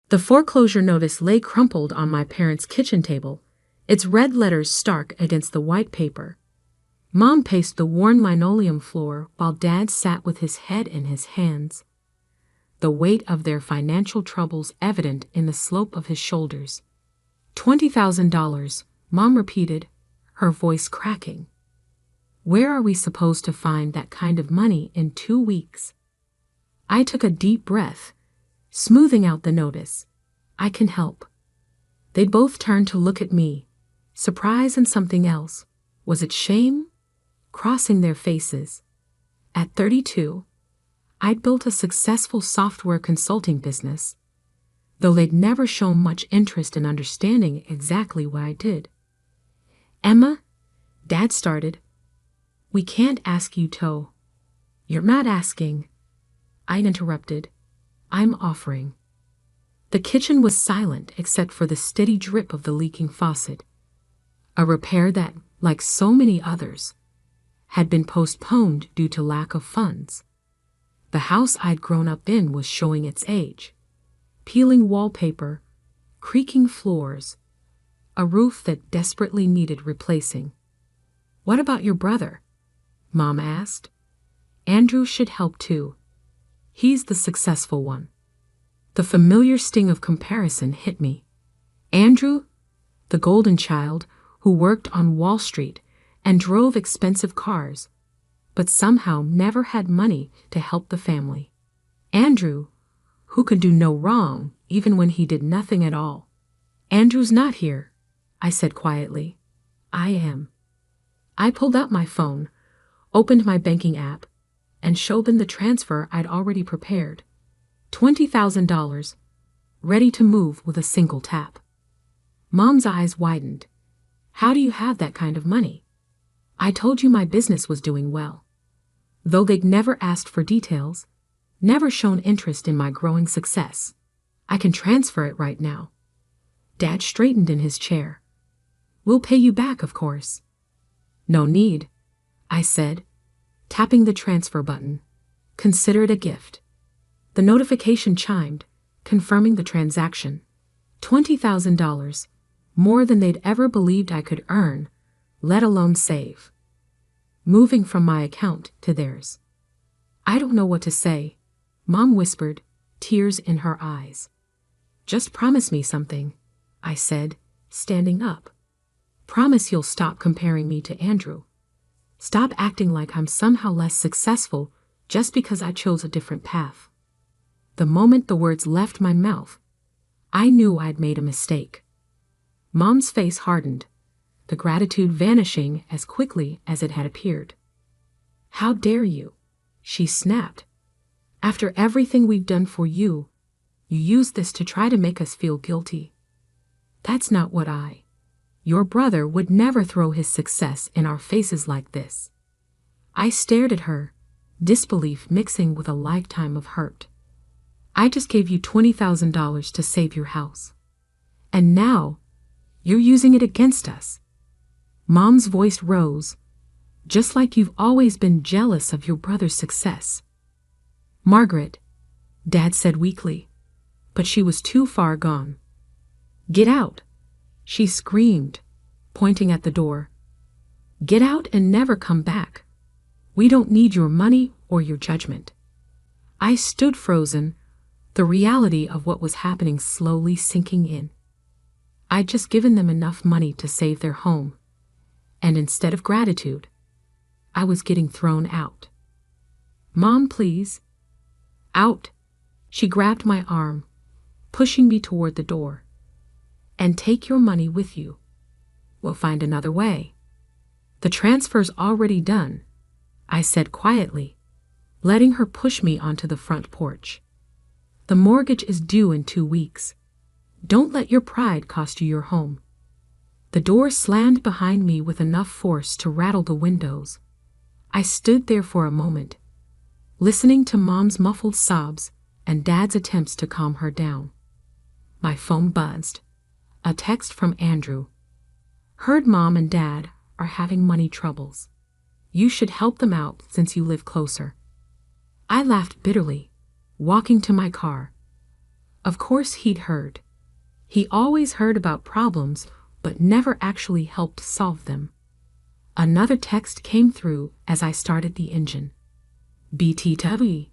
The foreclosure notice lay crumpled on my parents' kitchen table, its red letters stark against the white paper. Mom paced the worn linoleum floor while Dad sat with his head in his hands, the weight of their financial troubles evident in the slope of his shoulders. $20,000, Mom repeated, her voice cracking. Where are we supposed to find that kind of money in 2 weeks? I took a deep breath, smoothing out the notice. I can help. They'd both turned to look at me, surprise and something else. Was it shame? Crossing their faces. At 32, I'd built a successful software consulting business, though they'd never shown much interest in understanding exactly what I did. Emma, Dad started. We can't ask you to. You're not asking. I interrupted. I'm offering. The kitchen was silent except for the steady drip of the leaking faucet, a repair that, like so many others, had been postponed due to lack of funds. The house I'd grown up in was showing its age. Peeling wallpaper, creaking floors, a roof that desperately needed replacing. What about your brother? Mom asked. Andrew should help too. He's the successful one. The familiar sting of comparison hit me. Andrew, the golden child who worked on Wall Street and drove expensive cars, but somehow never had money to help the family. Andrew, who could do no wrong even when he did nothing at all. Andrew's not here, I said quietly. I am. I pulled out my phone, opened my banking app, and showed them the transfer I'd already prepared. $20,000, ready to move with a single tap. Mom's eyes widened. How do you have that kind of money? I told you my business was doing well. Though they'd never asked for details, never shown interest in my growing success, I can transfer it right now. Dad straightened in his chair. We'll pay you back, of course. No need, I said, tapping the transfer button. Consider it a gift. The notification chimed, confirming the transaction. $20,000, more than they'd ever believed I could earn, let alone save. Moving from my account to theirs. I don't know what to say, Mom whispered, tears in her eyes. Just promise me something, I said, standing up. Promise you'll stop comparing me to Andrew. Stop acting like I'm somehow less successful just because I chose a different path. The moment the words left my mouth, I knew I'd made a mistake. Mom's face hardened, the gratitude vanishing as quickly as it had appeared. How dare you? She snapped. After everything we've done for you, you use this to try to make us feel guilty. That's not what your brother would never throw his success in our faces like this. I stared at her, disbelief mixing with a lifetime of hurt. I just gave you $20,000 to save your house. And now, you're using it against us. Mom's voice rose, just like you've always been jealous of your brother's success. Margaret, Dad said weakly, but she was too far gone. Get out, she screamed, pointing at the door. Get out and never come back. We don't need your money or your judgment. I stood frozen, the reality of what was happening slowly sinking in. I'd just given them enough money to save their home, and instead of gratitude, I was getting thrown out. Mom, please. Out. She grabbed my arm, pushing me toward the door. And take your money with you. We'll find another way. The transfer's already done, I said quietly, letting her push me onto the front porch. The mortgage is due in 2 weeks. Don't let your pride cost you your home. The door slammed behind me with enough force to rattle the windows. I stood there for a moment, listening to Mom's muffled sobs and Dad's attempts to calm her down. My phone buzzed. A text from Andrew. Heard Mom and Dad are having money troubles. You should help them out since you live closer. I laughed bitterly, walking to my car. Of course he'd heard. He always heard about problems, but never actually helped solve them. Another text came through as I started the engine. BTW,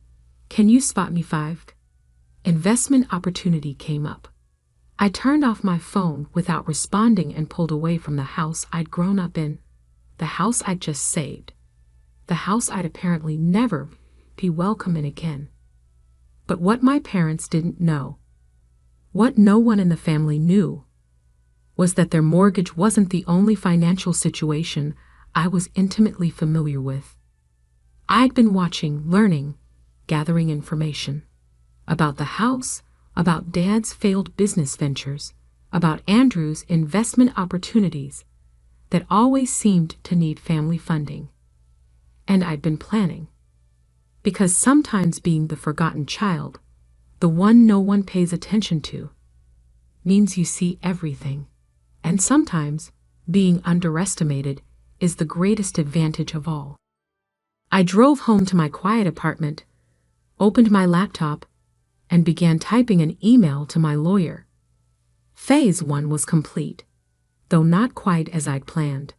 can you spot me 5? Investment opportunity came up. I turned off my phone without responding and pulled away from the house I'd grown up in, the house I'd just saved, the house I'd apparently never be welcome in again. But what my parents didn't know, what no one in the family knew, was that their mortgage wasn't the only financial situation I was intimately familiar with. I'd been watching, learning, gathering information about the house, about Dad's failed business ventures, about Andrew's investment opportunities that always seemed to need family funding. And I'd been planning. Because sometimes being the forgotten child, the one no one pays attention to, means you see everything. And sometimes being underestimated is the greatest advantage of all. I drove home to my quiet apartment, opened my laptop, and began typing an email to my lawyer. Phase 1 was complete, though not quite as I'd planned.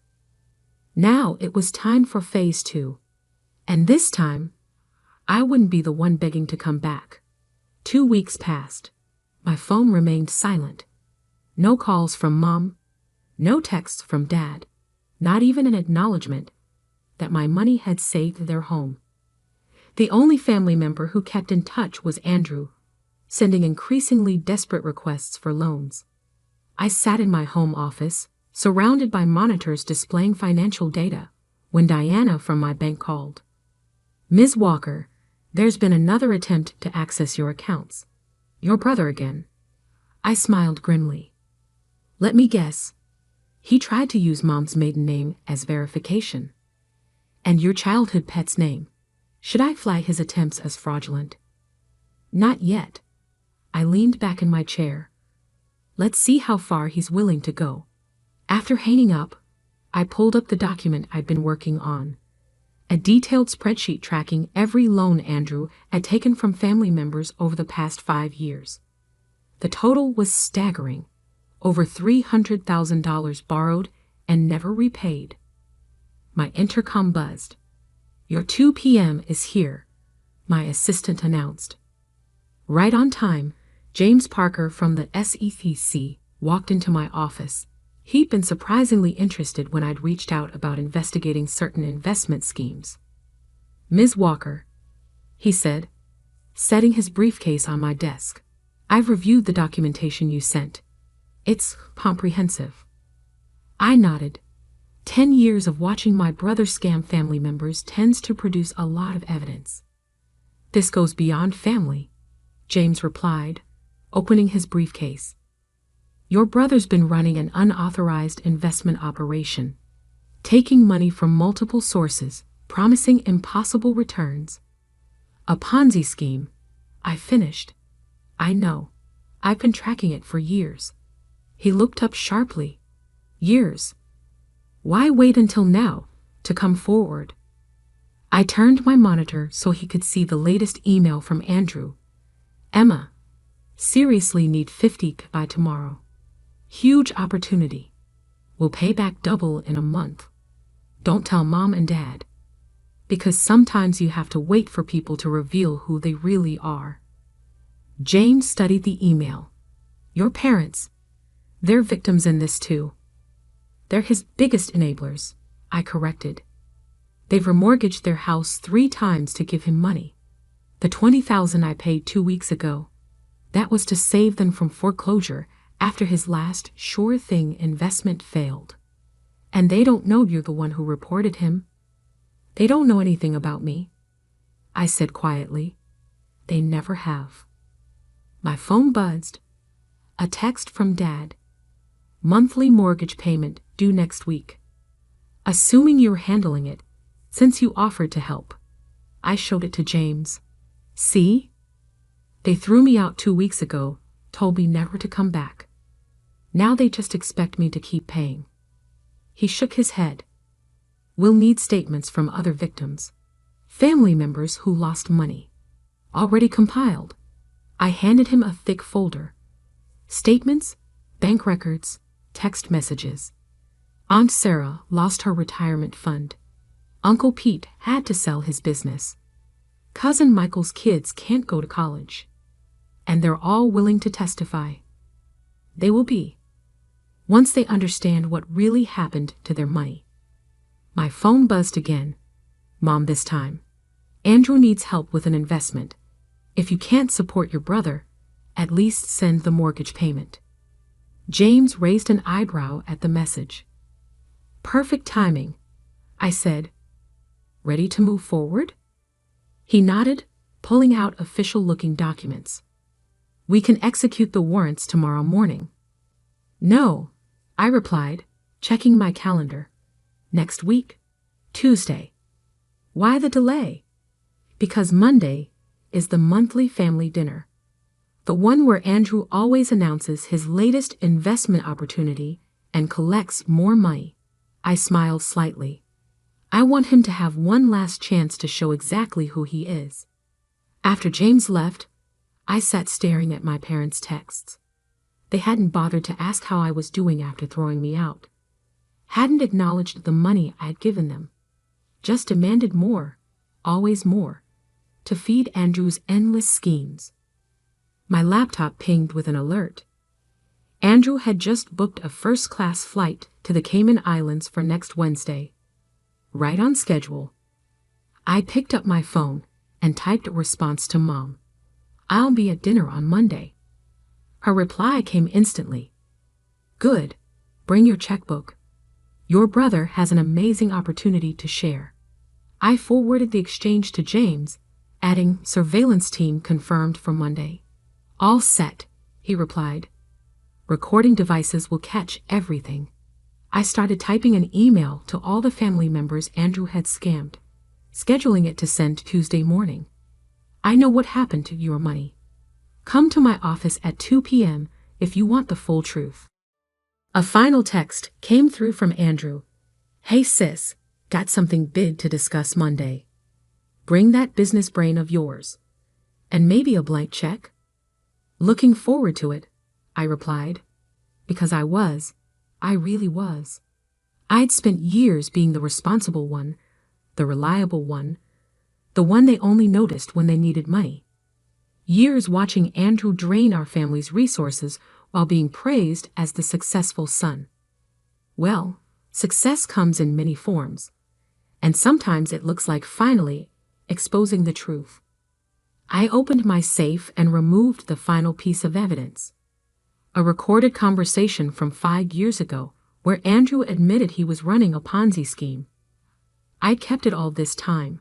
Now it was time for Phase 2. And this time, I wouldn't be the one begging to come back. 2 weeks passed. My phone remained silent. No calls from Mom, no texts from Dad, not even an acknowledgement that my money had saved their home. The only family member who kept in touch was Andrew, sending increasingly desperate requests for loans. I sat in my home office, surrounded by monitors displaying financial data, when Diana from my bank called. Ms. Walker, there's been another attempt to access your accounts. Your brother again. I smiled grimly. Let me guess. He tried to use Mom's maiden name as verification. And your childhood pet's name. Should I flag his attempts as fraudulent? Not yet. I leaned back in my chair. Let's see how far he's willing to go. After hanging up, I pulled up the document I'd been working on. A detailed spreadsheet tracking every loan Andrew had taken from family members over the past 5 years. The total was staggering. Over $300,000 borrowed and never repaid. My intercom buzzed. Your 2 p.m. is here, my assistant announced. Right on time, James Parker from the SEC walked into my office. He'd been surprisingly interested when I'd reached out about investigating certain investment schemes. Ms. Walker, he said, setting his briefcase on my desk. I've reviewed the documentation you sent. It's comprehensive. I nodded. 10 years of watching my brother scam family members tends to produce a lot of evidence. This goes beyond family, James replied, opening his briefcase. Your brother's been running an unauthorized investment operation, taking money from multiple sources, promising impossible returns. A Ponzi scheme. I finished. I know. I've been tracking it for years. He looked up sharply. Years. Why wait until now to come forward? I turned my monitor so he could see the latest email from Andrew. Emma, seriously need 50 by tomorrow. Huge opportunity. We'll pay back double in a month. Don't tell Mom and Dad. Because sometimes you have to wait for people to reveal who they really are. James studied the email. Your parents, they're victims in this too. They're his biggest enablers, I corrected. They've remortgaged their house 3 times to give him money. The $20,000 I paid 2 weeks ago, that was to save them from foreclosure after his last sure thing investment failed. And they don't know you're the one who reported him. They don't know anything about me, I said quietly. They never have. My phone buzzed. A text from Dad. Monthly mortgage payment due next week. Assuming you're handling it, since you offered to help. I showed it to James. See? They threw me out 2 weeks ago, told me never to come back. Now they just expect me to keep paying. He shook his head. We'll need statements from other victims. Family members who lost money. Already compiled. I handed him a thick folder. Statements, bank records, text messages. Aunt Sarah lost her retirement fund. Uncle Pete had to sell his business. Cousin Michael's kids can't go to college. And they're all willing to testify. They will be. Once they understand what really happened to their money. My phone buzzed again. Mom this time. Andrew needs help with an investment. If you can't support your brother, at least send the mortgage payment. James raised an eyebrow at the message. Perfect timing, I said. Ready to move forward? He nodded, pulling out official-looking documents. We can execute the warrants tomorrow morning. No, I replied, checking my calendar. Next week, Tuesday. Why the delay? Because Monday is the monthly family dinner. The one where Andrew always announces his latest investment opportunity and collects more money. I smiled slightly. I want him to have one last chance to show exactly who he is. After James left, I sat staring at my parents' texts. They hadn't bothered to ask how I was doing after throwing me out. Hadn't acknowledged the money I had given them. Just demanded more, always more, to feed Andrew's endless schemes. My laptop pinged with an alert. Andrew had just booked a first-class flight to the Cayman Islands for next Wednesday. Right on schedule. I picked up my phone and typed a response to Mom. I'll be at dinner on Monday. Her reply came instantly. Good. Bring your checkbook. Your brother has an amazing opportunity to share. I forwarded the exchange to James, adding surveillance team confirmed for Monday. All set, he replied. Recording devices will catch everything. I started typing an email to all the family members Andrew had scammed, scheduling it to send Tuesday morning. I know what happened to your money. Come to my office at 2 p.m. if you want the full truth. A final text came through from Andrew. Hey sis, got something big to discuss Monday. Bring that business brain of yours. And maybe a blank check? Looking forward to it, I replied. Because I really was. I'd spent years being the responsible one, the reliable one, the one they only noticed when they needed money. Years watching Andrew drain our family's resources while being praised as the successful son. Well, success comes in many forms, and sometimes it looks like finally exposing the truth. I opened my safe and removed the final piece of evidence. A recorded conversation from 5 years ago where Andrew admitted he was running a Ponzi scheme. I kept it all this time,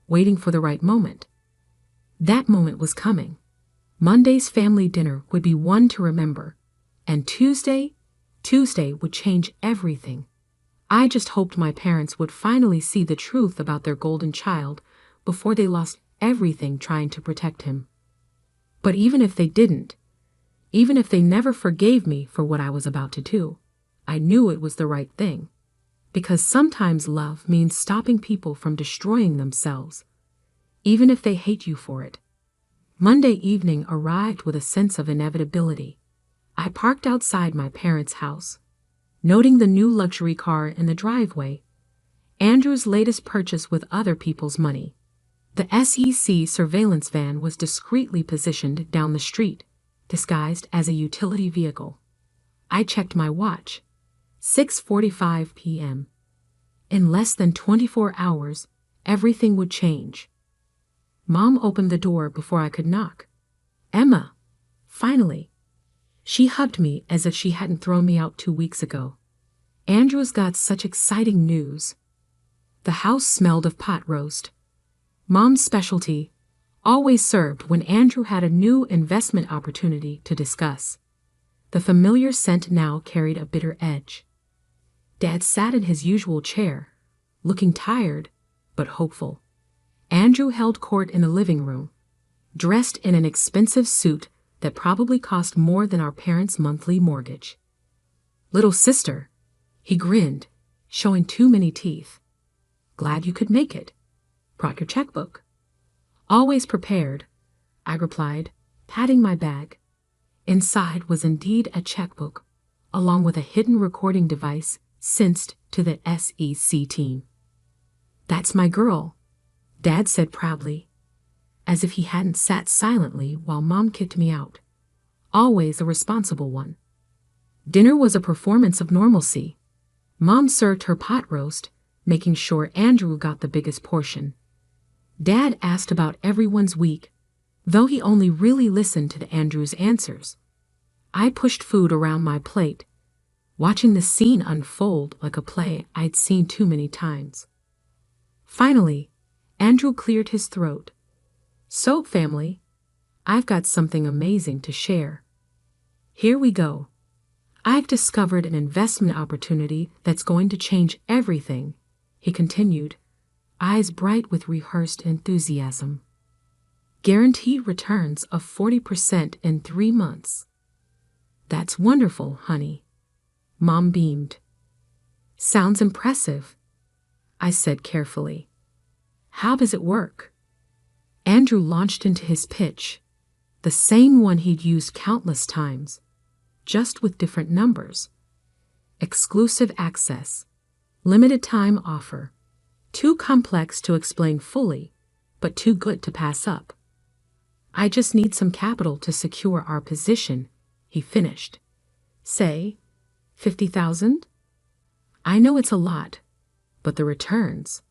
waiting for the right moment. That moment was coming. Monday's family dinner would be one to remember, and Tuesday would change everything. I just hoped my parents would finally see the truth about their golden child before they lost everything trying to protect him. But even if they didn't, even if they never forgave me for what I was about to do, I knew it was the right thing. Because sometimes love means stopping people from destroying themselves, even if they hate you for it. Monday evening arrived with a sense of inevitability. I parked outside my parents' house, noting the new luxury car in the driveway, Andrew's latest purchase with other people's money. The SEC surveillance van was discreetly positioned down the street, disguised as a utility vehicle. I checked my watch. 6:45 p.m. In less than 24 hours, everything would change. Mom opened the door before I could knock. Emma, finally. She hugged me as if she hadn't thrown me out 2 weeks ago. Andrew's got such exciting news. The house smelled of pot roast. Mom's specialty, always served when Andrew had a new investment opportunity to discuss. The familiar scent now carried a bitter edge. Dad sat in his usual chair, looking tired but hopeful. Andrew held court in the living room, dressed in an expensive suit that probably cost more than our parents' monthly mortgage. Little sister, he grinned, showing too many teeth. Glad you could make it. Brought your checkbook. Always prepared, I replied, patting my bag. Inside was indeed a checkbook, along with a hidden recording device synced to the SEC team. "That's my girl," Dad said proudly, as if he hadn't sat silently while Mom kicked me out. Always a responsible one. Dinner was a performance of normalcy. Mom served her pot roast, making sure Andrew got the biggest portion. Dad asked about everyone's week, though he only really listened to Andrew's answers. I pushed food around my plate, watching the scene unfold like a play I'd seen too many times. Finally, Andrew cleared his throat. "So, family, I've got something amazing to share. Here we go. I've discovered an investment opportunity that's going to change everything," he continued, eyes bright with rehearsed enthusiasm. "Guaranteed returns of 40% in 3 months. "That's wonderful, honey," Mom beamed. "Sounds impressive," I said carefully. "How does it work?" Andrew launched into his pitch, the same one he'd used countless times, just with different numbers. Exclusive access, limited time offer, too complex to explain fully, but too good to pass up. "I just need some capital to secure our position," he finished. "Say, 50,000? I know it's a lot, but the returns.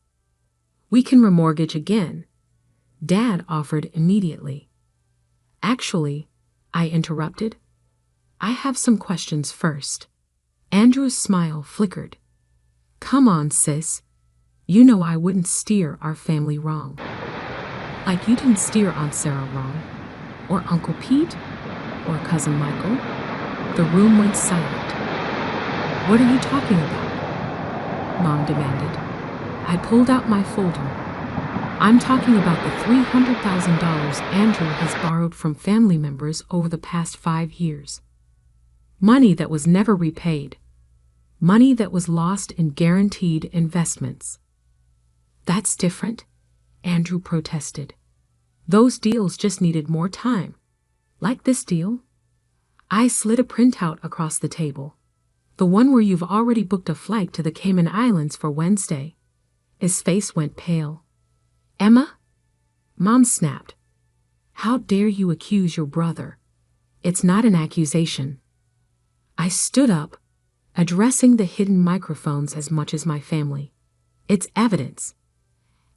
We can remortgage again," Dad offered immediately. "Actually," I interrupted, "I have some questions first." Andrew's smile flickered. "Come on, sis. You know I wouldn't steer our family wrong. Like you didn't steer Aunt Sarah wrong, or Uncle Pete, or Cousin Michael." The room went silent. "What are you talking about?" Mom demanded. I pulled out my folder. "I'm talking about the $300,000 Andrew has borrowed from family members over the past 5 years. Money that was never repaid. Money that was lost in guaranteed investments." "That's different," Andrew protested. "Those deals just needed more time. Like this deal." I slid a printout across the table. "The one where you've already booked a flight to the Cayman Islands for Wednesday." His face went pale. "Emma?" Mom snapped. "How dare you accuse your brother? It's not an accusation." I stood up, addressing the hidden microphones as much as my family. "It's evidence.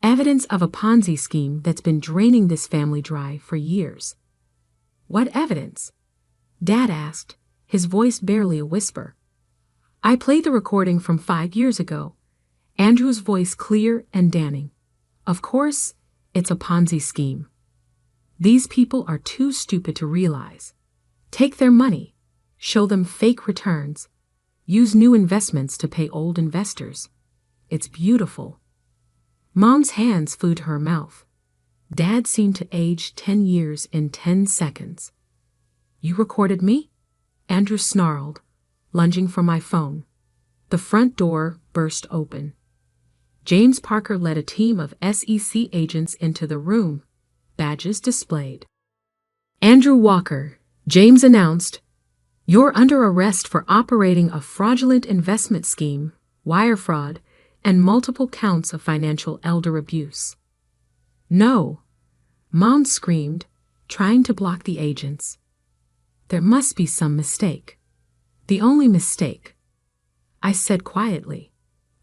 Evidence of a Ponzi scheme that's been draining this family dry for years." "What evidence?" Dad asked, his voice barely a whisper. I played the recording from 5 years ago, Andrew's voice clear and damning. "Of course, it's a Ponzi scheme. These people are too stupid to realize. Take their money, show them fake returns, use new investments to pay old investors. It's beautiful." Mom's hands flew to her mouth. Dad seemed to age 10 years in 10 seconds. "You recorded me?" Andrew snarled, lunging for my phone. The front door burst open. James Parker led a team of SEC agents into the room, badges displayed. "Andrew Walker," James announced, "you're under arrest for operating a fraudulent investment scheme, wire fraud, and multiple counts of financial elder abuse." "No," Mom screamed, trying to block the agents. "There must be some mistake. The only mistake," I said quietly,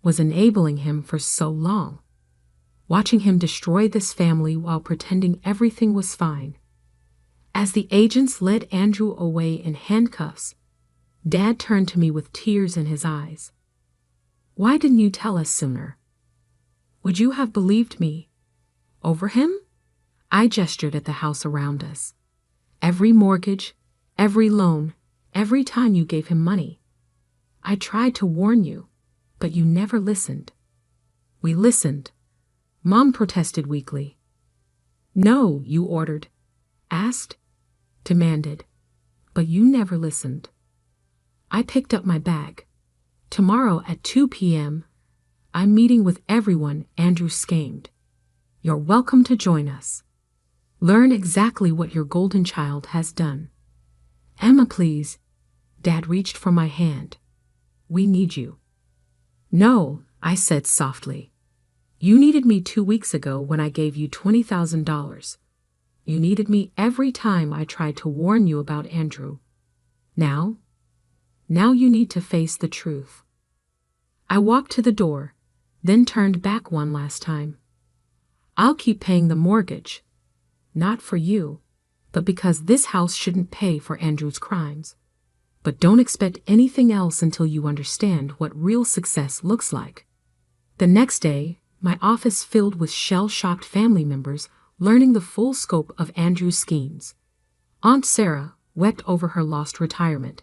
"was enabling him for so long, watching him destroy this family while pretending everything was fine." As the agents led Andrew away in handcuffs, Dad turned to me with tears in his eyes. "Why didn't you tell us sooner? Would you have believed me? Over him?" I gestured at the house around us. "Every mortgage, every loan, every time you gave him money. I tried to warn you, but you never listened." "We listened," Mom protested weakly. "No," you ordered, asked, demanded, but you never listened. I picked up my bag. "Tomorrow at 2 p.m., I'm meeting with everyone Andrew schemed. You're welcome to join us." Learn exactly what your golden child has done. Emma, please. Dad reached for my hand. We need you. No, I said softly. You needed me 2 weeks ago when I gave you $20,000. You needed me every time I tried to warn you about Andrew. Now you need to face the truth. I walked to the door, then turned back one last time. I'll keep paying the mortgage. Not for you, but because this house shouldn't pay for Andrew's crimes. But don't expect anything else until you understand what real success looks like. The next day, my office filled with shell-shocked family members learning the full scope of Andrew's schemes. Aunt Sarah wept over her lost retirement.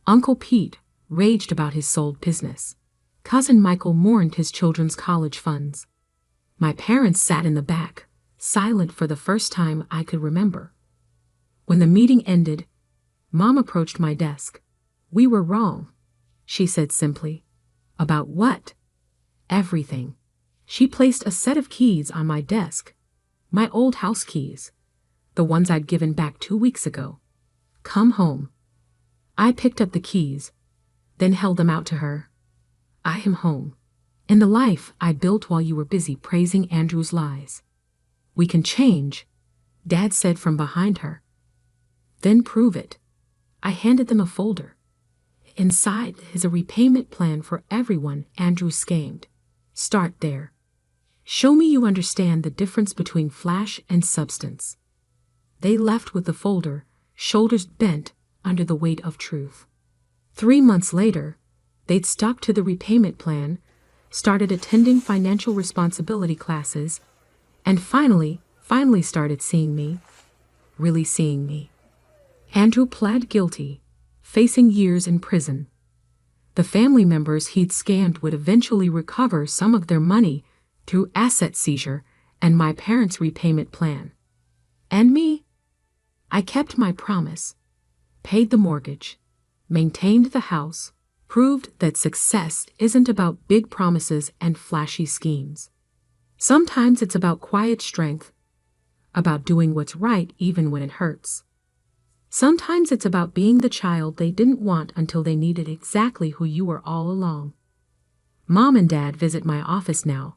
Uncle Pete raged about his sold business. Cousin Michael mourned his children's college funds. My parents sat in the back, silent for the first time I could remember. When the meeting ended, Mom approached my desk. We were wrong, she said simply. About what? Everything. She placed a set of keys on my desk. My old house keys. The ones I'd given back 2 weeks ago. Come home. I picked up the keys, then held them out to her. I am home. In the life I built while you were busy praising Andrew's lies. We can change, Dad said from behind her. Then prove it. I handed them a folder. Inside is a repayment plan for everyone Andrew schemed. Start there. Show me you understand the difference between flash and substance. They left with the folder, shoulders bent under the weight of truth. 3 months later, they'd stuck to the repayment plan, started attending financial responsibility classes, and finally started seeing me. Really seeing me. Andrew pled guilty, facing years in prison. The family members he'd scammed would eventually recover some of their money through asset seizure and my parents' repayment plan. And me? I kept my promise, paid the mortgage, maintained the house, proved that success isn't about big promises and flashy schemes. Sometimes it's about quiet strength, about doing what's right even when it hurts. Sometimes it's about being the child they didn't want until they needed exactly who you were all along. Mom and Dad visit my office now,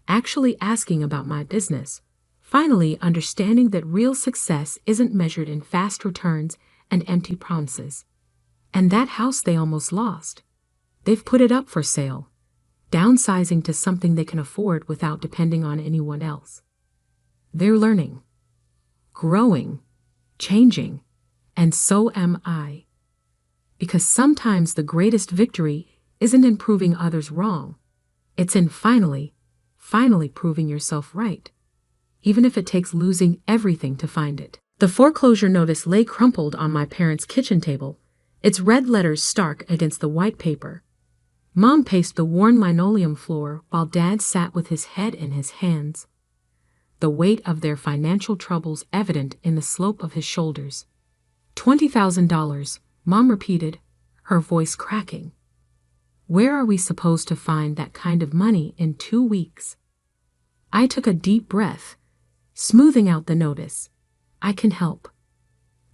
actually asking about my business, finally understanding that real success isn't measured in fast returns and empty promises. And that house they almost lost, they've put it up for sale, downsizing to something they can afford without depending on anyone else. They're learning, growing, changing, and so am I. Because sometimes the greatest victory isn't in proving others wrong. It's in finally proving yourself right, even if it takes losing everything to find it. The foreclosure notice lay crumpled on my parents' kitchen table, its red letters stark against the white paper. Mom paced the worn linoleum floor while Dad sat with his head in his hands, the weight of their financial troubles evident in the slope of his shoulders. $20,000, Mom repeated, her voice cracking. Where are we supposed to find that kind of money in 2 weeks? I took a deep breath, smoothing out the notice. I can help.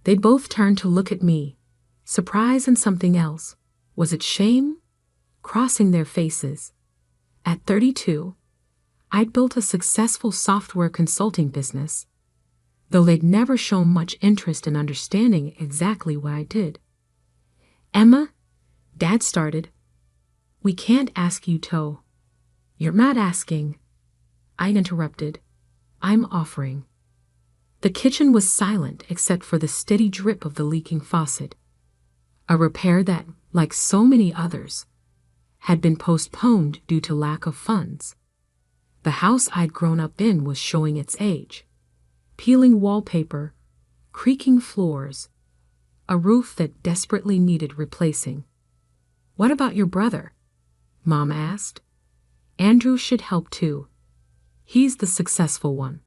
They both turned to look at me, surprise and something else. Was it shame? Crossing their faces. At 32, I'd built a successful software consulting business, though they'd never shown much interest in understanding exactly what I did. Emma, Dad started. We can't ask you to. You're not asking. I interrupted. I'm offering. The kitchen was silent except for the steady drip of the leaking faucet, a repair that, like so many others, had been postponed due to lack of funds. The house I'd grown up in was showing its age. Peeling wallpaper, creaking floors, a roof that desperately needed replacing. What about your brother? Mom asked. Andrew should help too. He's the successful one.